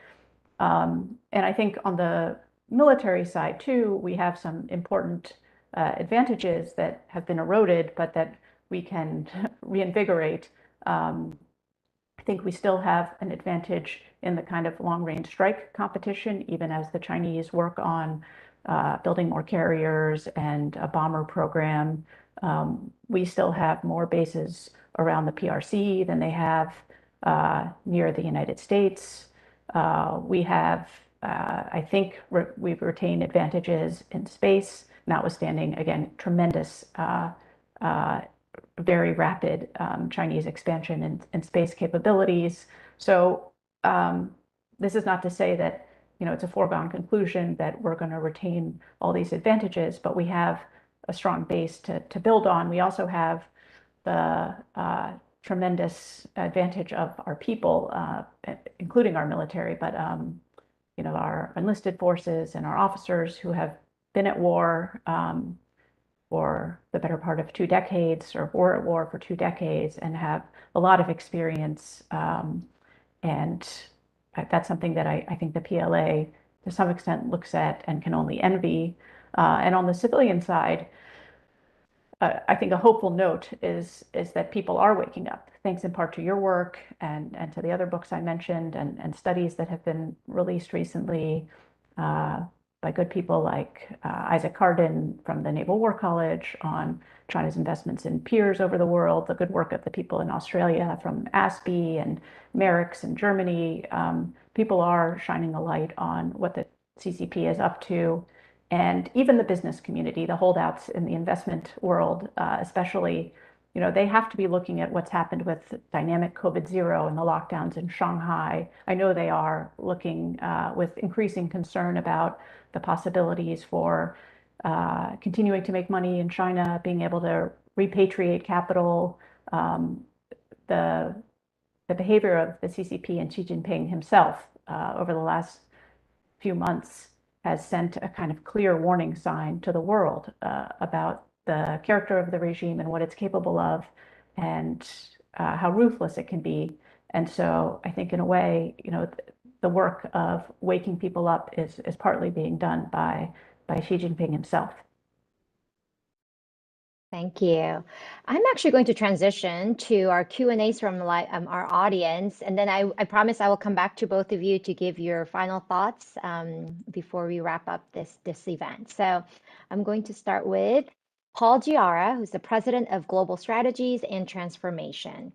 Speaker 5: And I think on the military side too, we have some important advantages that have been eroded, but that we can reinvigorate. I think we still have an advantage in the kind of long-range strike competition, even as the Chinese work on building more carriers and a bomber program. We still have more bases around the PRC than they have near the United States. We have, I think, we've retained advantages in space, notwithstanding, again, tremendous, very rapid Chinese expansion in space capabilities. So this is not to say that it's a foregone conclusion that we're going to retain all these advantages, but we have a strong base to build on. We also have the tremendous advantage of our people, including our military, but our enlisted forces and our officers who have been at war for the better part of 2 decades, or were at war for 2 decades, and have a lot of experience. And that's something that I think the PLA, to some extent, looks at and can only envy. And on the civilian side, I think a hopeful note is that people are waking up, thanks in part to your work and to the other books I mentioned and studies that have been released recently by good people like Isaac Carden from the Naval War College on China's investments in peers over the world, the good work of the people in Australia from ASPI and Merix in Germany. People are shining a light on what the CCP is up to. And even the business community, the holdouts in the investment world, especially, they have to be looking at what's happened with dynamic COVID-0 and the lockdowns in Shanghai. I know they are looking with increasing concern about the possibilities for continuing to make money in China, being able to repatriate capital. The behavior of the CCP and Xi Jinping himself over the last few months has sent a kind of clear warning sign to the world about the character of the regime and what it's capable of, and how ruthless it can be. And so I think in a way, the work of waking people up is partly being done by Xi Jinping himself.
Speaker 3: Thank you. I'm actually going to transition to our Q&As from our audience, and then I promise I will come back to both of you to give your final thoughts before we wrap up this event. So I'm going to start with Paul Giara, who's the President of Global Strategies and Transformation.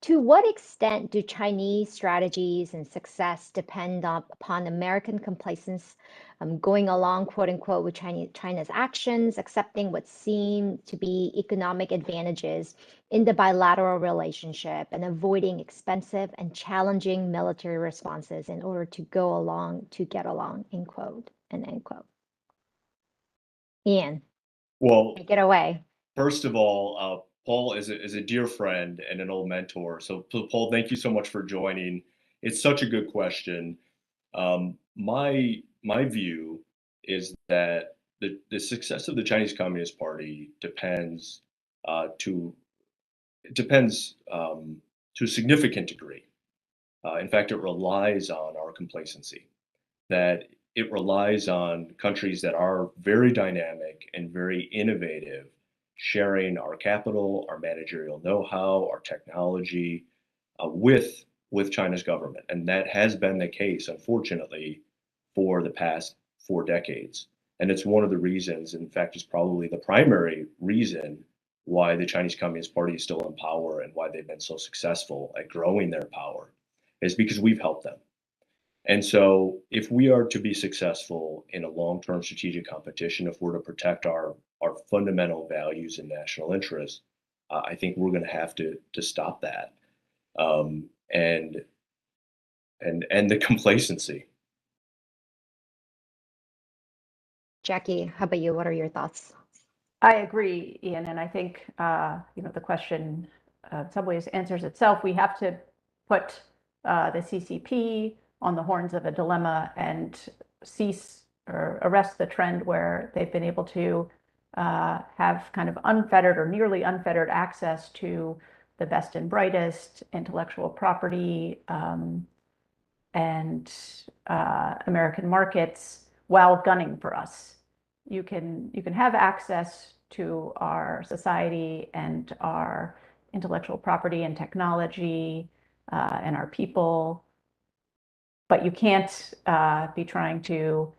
Speaker 3: To what extent do Chinese strategies and success depend upon American complacence, going along, quote unquote, with China's actions, accepting what seem to be economic advantages in the bilateral relationship, and avoiding expensive and challenging military responses in order to go along to get along, end quote and end quote? Ian,
Speaker 4: Well,
Speaker 3: take it away.
Speaker 4: first of all, Paul is a dear friend and an old mentor. So Paul, thank you so much for joining. It's such a good question. My view is that the success of the Chinese Communist Party depends to to a significant degree. In fact, it relies on our complacency. That it relies on countries that are very dynamic and very innovative, sharing our capital, our managerial know-how, our technology with China's government, and that has been the case, unfortunately, for the past 4 decades. And it's one of the reasons, in fact, it's probably the primary reason why the Chinese Communist Party is still in power and why they've been so successful at growing their power, is because we've helped them. And so, if we are to be successful in a long-term strategic competition, if we're to protect our fundamental values and national interests, I think we're going to have to stop that, and the complacency.
Speaker 3: Jackie, how about you? What are your thoughts?
Speaker 5: I agree, Ian, and I think the question in some ways answers itself. We have to put the CCP on the horns of a dilemma and cease or arrest the trend where they've been able to have kind of unfettered or nearly unfettered access to the best and brightest intellectual property and American markets while gunning for us. You can have access to our society and our intellectual property and technology and our people, but you can't be trying to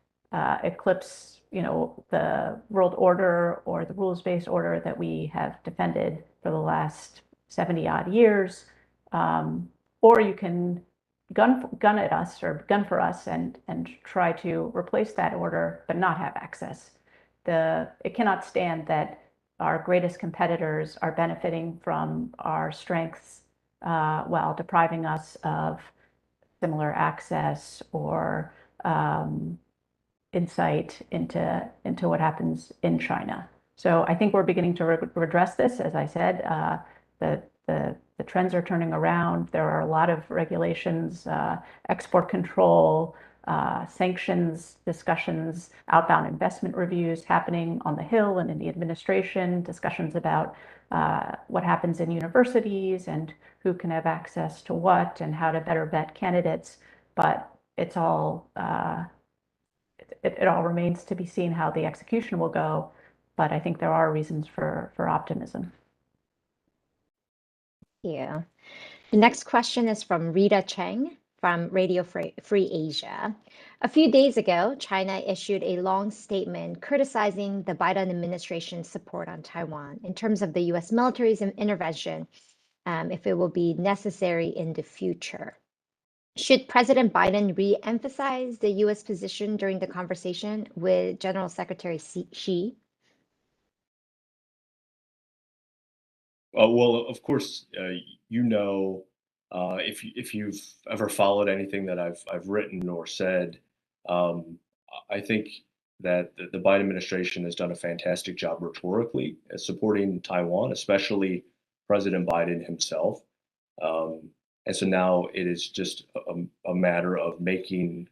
Speaker 5: eclipse, the world order or the rules-based order that we have defended for the last 70-odd years, or you can gun at us or gun for us and try to replace that order, but not have access. It cannot stand that our greatest competitors are benefiting from our strengths while depriving us of similar access or insight into what happens in China. So I think we're beginning to redress this. As I said, the trends are turning around. There are a lot of regulations, export control, sanctions discussions, outbound investment reviews happening on the Hill and in the administration, discussions about what happens in universities and who can have access to what and how to better vet candidates. But it's all it all remains to be seen how the execution will go. But I think there are reasons for optimism.
Speaker 3: Yeah. The next question is from Rita Cheng from Radio Free Asia. A few days ago, China issued a long statement criticizing the Biden administration's support on Taiwan in terms of the U.S. military's intervention, if it will be necessary in the future. Should President Biden re-emphasize the U.S. position during the conversation with General Secretary Xi?
Speaker 4: Well, of course, if you've ever followed anything that I've written or said, I think that the Biden administration has done a fantastic job rhetorically at supporting Taiwan, especially President Biden himself. And so now it is just a matter of making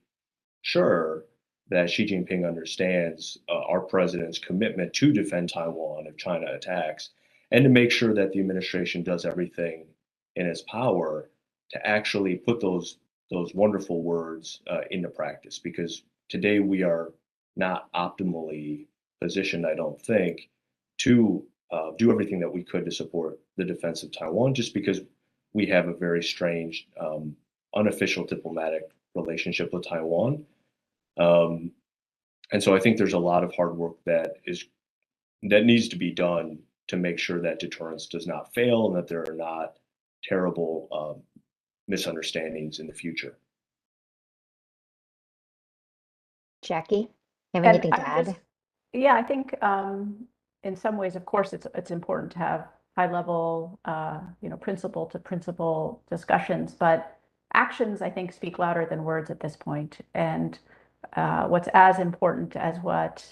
Speaker 4: sure that Xi Jinping understands our president's commitment to defend Taiwan if China attacks, and to make sure that the administration does everything in its power to actually put those wonderful words into practice. Because today we are not optimally positioned, I don't think, to do everything that we could to support the defense of Taiwan, just because we have a very strange, unofficial diplomatic relationship with Taiwan. And so I think there's a lot of hard work that needs to be done to make sure that deterrence does not fail and that there are not terrible misunderstandings in the future.
Speaker 3: Jackie, have
Speaker 5: And
Speaker 3: anything to
Speaker 5: I would
Speaker 3: add?
Speaker 5: just, yeah, I think in some ways, of course, it's important to have high level, principle to principle discussions, but actions, I think, speak louder than words at this point. And what's as important as what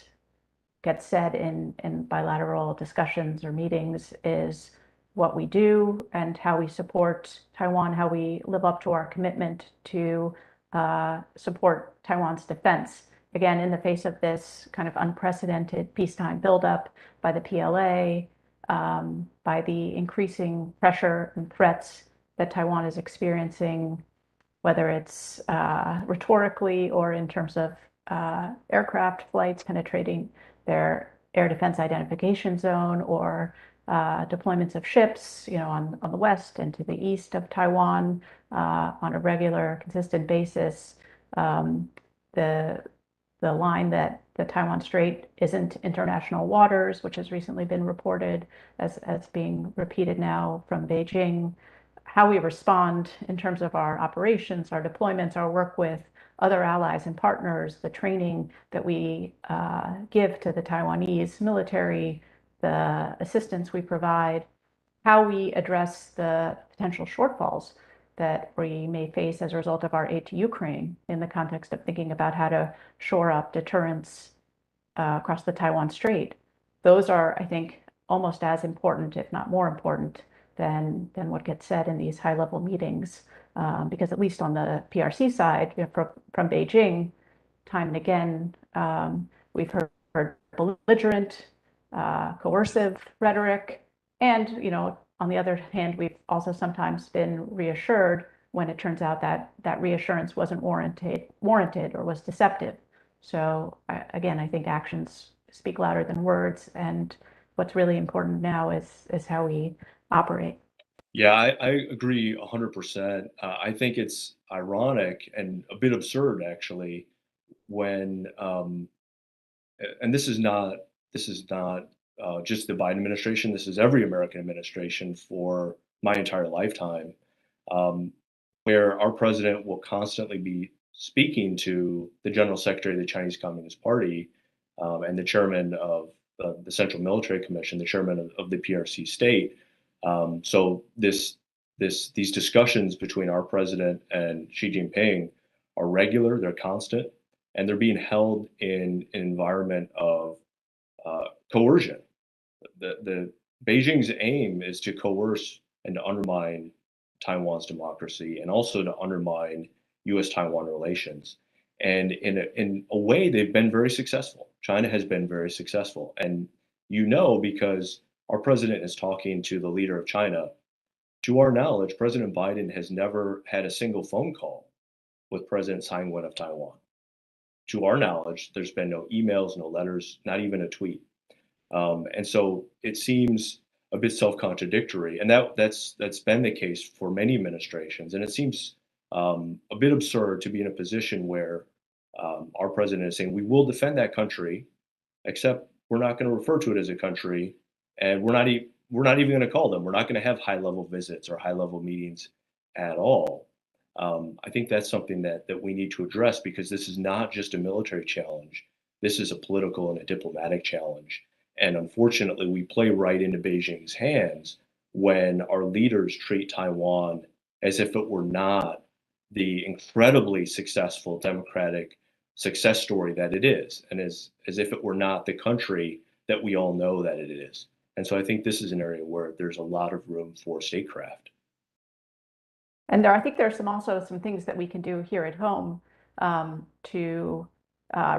Speaker 5: gets said in bilateral discussions or meetings is what we do and how we support Taiwan, how we live up to our commitment to support Taiwan's defense. Again, in the face of this kind of unprecedented peacetime buildup by the PLA, by the increasing pressure and threats that Taiwan is experiencing, whether it's rhetorically or in terms of aircraft flights penetrating their air defense identification zone, or deployments of ships, on the west and to the east of Taiwan on a regular, consistent basis. The line that the Taiwan Strait isn't international waters, which has recently been reported as being repeated now from Beijing. How we respond in terms of our operations, our deployments, our work with other allies and partners, the training that we give to the Taiwanese military, the assistance we provide, how we address the potential shortfalls that we may face as a result of our aid to Ukraine in the context of thinking about how to shore up deterrence across the Taiwan Strait. Those are, I think, almost as important, if not more important, than what gets said in these high-level meetings. Because at least on the PRC side, from Beijing, time and again, we've heard belligerent, coercive rhetoric. And, on the other hand, we've also sometimes been reassured when it turns out that that reassurance wasn't warranted or was deceptive. So again, I think actions speak louder than words. And what's really important now is how we operate.
Speaker 4: Yeah, I agree 100%. I think it's ironic and a bit absurd, actually, when and this is not just the Biden administration. This is every American administration for my entire lifetime, um, where our president will constantly be speaking to the general secretary of the Chinese Communist Party, and the chairman of the Central Military Commission, the chairman of the PRC state. So these discussions between our president and Xi Jinping are regular, they're constant, and they're being held in an environment of coercion. The Beijing's aim is to coerce and to undermine Taiwan's democracy, and also to undermine U.S.-Taiwan relations. And in a way, they've been very successful. China has been very successful, and because our president is talking to the leader of China. To our knowledge, President Biden has never had a single phone call with President Tsai Ing-wen of Taiwan. To our knowledge, there's been no emails, no letters, not even a tweet. And so it seems a bit self-contradictory, and that's been the case for many administrations. And it seems a bit absurd to be in a position where our president is saying we will defend that country, except we're not going to refer to it as a country, and we're not even going to call them. We're not going to have high-level visits or high-level meetings at all. I think that's something that we need to address, because this is not just a military challenge. This is a political and a diplomatic challenge. And unfortunately, we play right into Beijing's hands when our leaders treat Taiwan as if it were not the incredibly successful democratic success story that it is, and as if it were not the country that we all know that it is. And so I think this is an area where there's a lot of room for statecraft.
Speaker 5: And I think there's also some things that we can do here at home to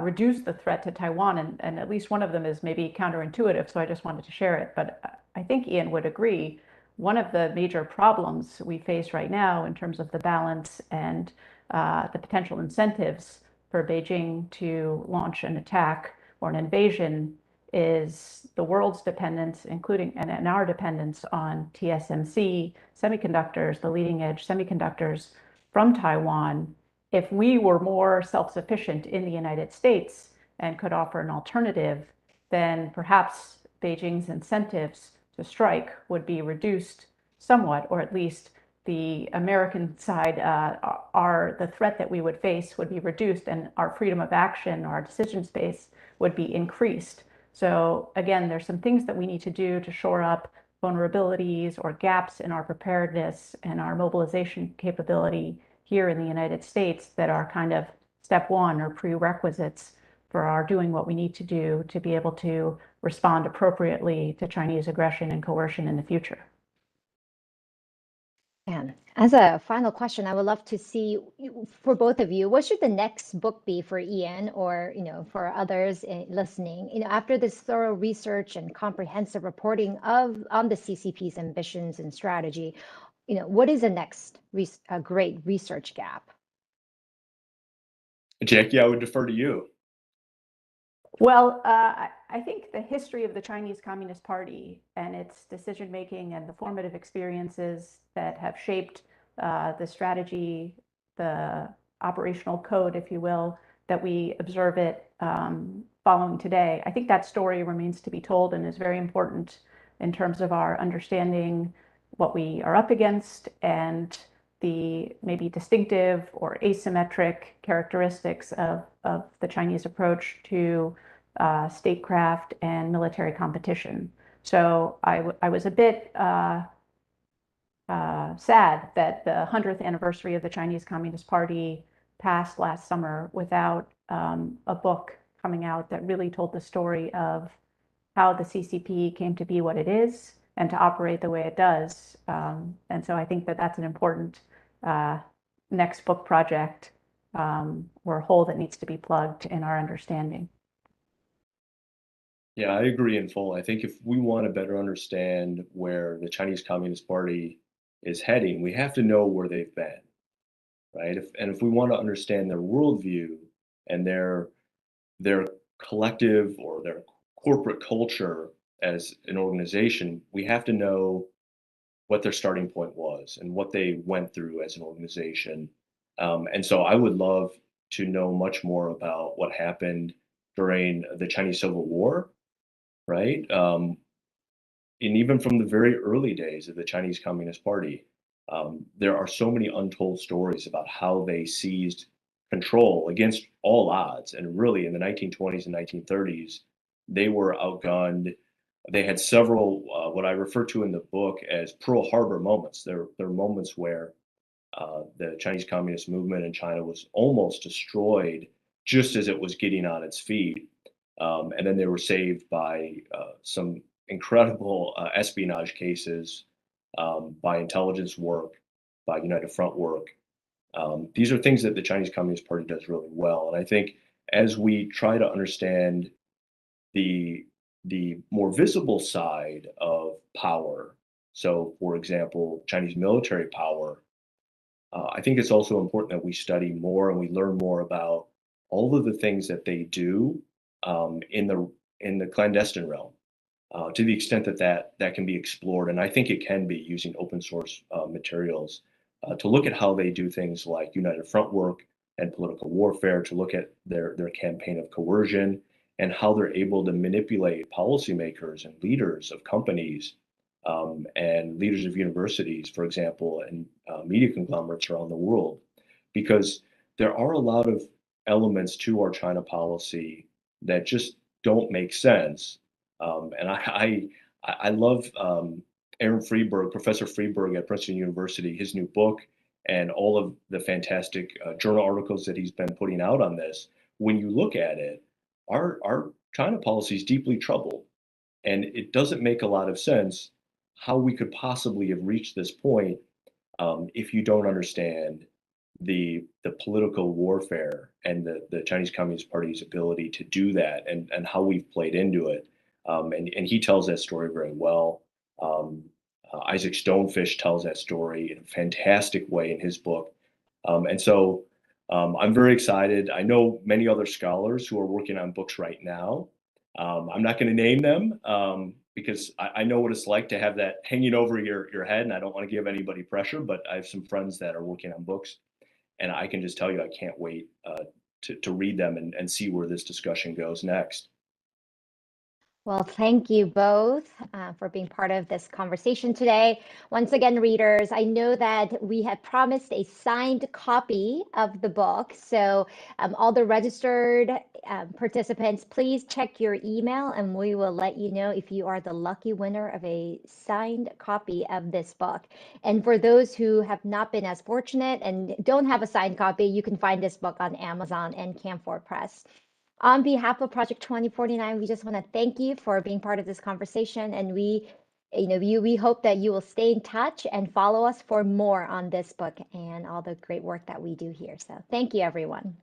Speaker 5: reduce the threat to Taiwan. And at least one of them is maybe counterintuitive, so I just wanted to share it. But I think Ian would agree. One of the major problems we face right now in terms of the balance and the potential incentives for Beijing to launch an attack or an invasion is the world's dependence, including and our dependence on TSMC semiconductors, the leading edge semiconductors from Taiwan. If we were more self-sufficient in the United States and could offer an alternative, then perhaps Beijing's incentives to strike would be reduced somewhat, or at least the American side, the threat that we would face would be reduced, and our freedom of action, our decision space would be increased. So again, there's some things that we need to do to shore up vulnerabilities or gaps in our preparedness and our mobilization capability here in the United States that are kind of step one or prerequisites for our doing what we need to do to be able to respond appropriately to Chinese aggression and coercion in the future.
Speaker 3: And as a final question, I would love to see for both of you, what should the next book be for Ian or, for others listening, after this thorough research and comprehensive reporting on the CCP's ambitions and strategy, what is the next great research gap?
Speaker 4: Jackie, I would defer to you.
Speaker 5: Well, I think the history of the Chinese Communist Party and its decision-making and the formative experiences that have shaped the strategy, the operational code, if you will, that we observe it following today. I think that story remains to be told and is very important in terms of our understanding what we are up against and the maybe distinctive or asymmetric characteristics of the Chinese approach to statecraft and military competition. So I was a bit sad that the 100th anniversary of the Chinese Communist Party passed last summer without a book coming out that really told the story of how the CCP came to be what it is and to operate the way it does. And so I think that that's an important next book project or hole that needs to be plugged in our understanding.
Speaker 4: Yeah, I agree in full. I think if we want to better understand where the Chinese Communist Party is heading, we have to know where they've been, right? If we want to understand their worldview and their collective or their corporate culture as an organization, we have to know what their starting point was and what they went through as an organization. And so I would love to know much more about what happened during the Chinese Civil War, right? And even from the very early days of the Chinese Communist Party, there are so many untold stories about how they seized control against all odds. And really, in the 1920s and 1930s, they were outgunned. They had several, what I refer to in the book as Pearl Harbor moments. They're moments where the Chinese Communist movement in China was almost destroyed just as it was getting on its feet. And then they were saved by some incredible espionage cases, by intelligence work, by United Front work. These are things that the Chinese Communist Party does really well. And I think as we try to understand the more visible side of power, so for example, Chinese military power, I think it's also important that we study more and we learn more about all of the things that they do in the clandestine realm, to the extent that can be explored. And I think it can be using open source materials to look at how they do things like United Front work and political warfare, to look at their campaign of coercion and how they're able to manipulate policymakers and leaders of companies and leaders of universities, for example, and media conglomerates around the world. Because there are a lot of elements to our China policy that just don't make sense. And I love Aaron Freeberg, Professor Freeberg at Princeton University, his new book, and all of the fantastic journal articles that he's been putting out on this. When you look at it, our China policy is deeply troubled, and it doesn't make a lot of sense how we could possibly have reached this point if you don't understand the political warfare and the Chinese Communist Party's ability to do that, and how we've played into it. And he tells that story very well. Isaac Stonefish tells that story in a fantastic way in his book. And so I'm very excited. I know many other scholars who are working on books right now. I'm not going to name them because I know what it's like to have that hanging over your head, and I don't want to give anybody pressure, but I have some friends that are working on books, and I can just tell you I can't wait to read them and see where this discussion goes next.
Speaker 3: Well, thank you both for being part of this conversation today. Once again, readers, I know that we had promised a signed copy of the book. So all the registered participants, please check your email and we will let you know if you are the lucky winner of a signed copy of this book. And for those who have not been as fortunate and don't have a signed copy, you can find this book on Amazon and Camphor Press. On behalf of Project 2049, we just want to thank you for being part of this conversation. And we hope that you will stay in touch and follow us for more on this book and all the great work that we do here. So thank you, everyone.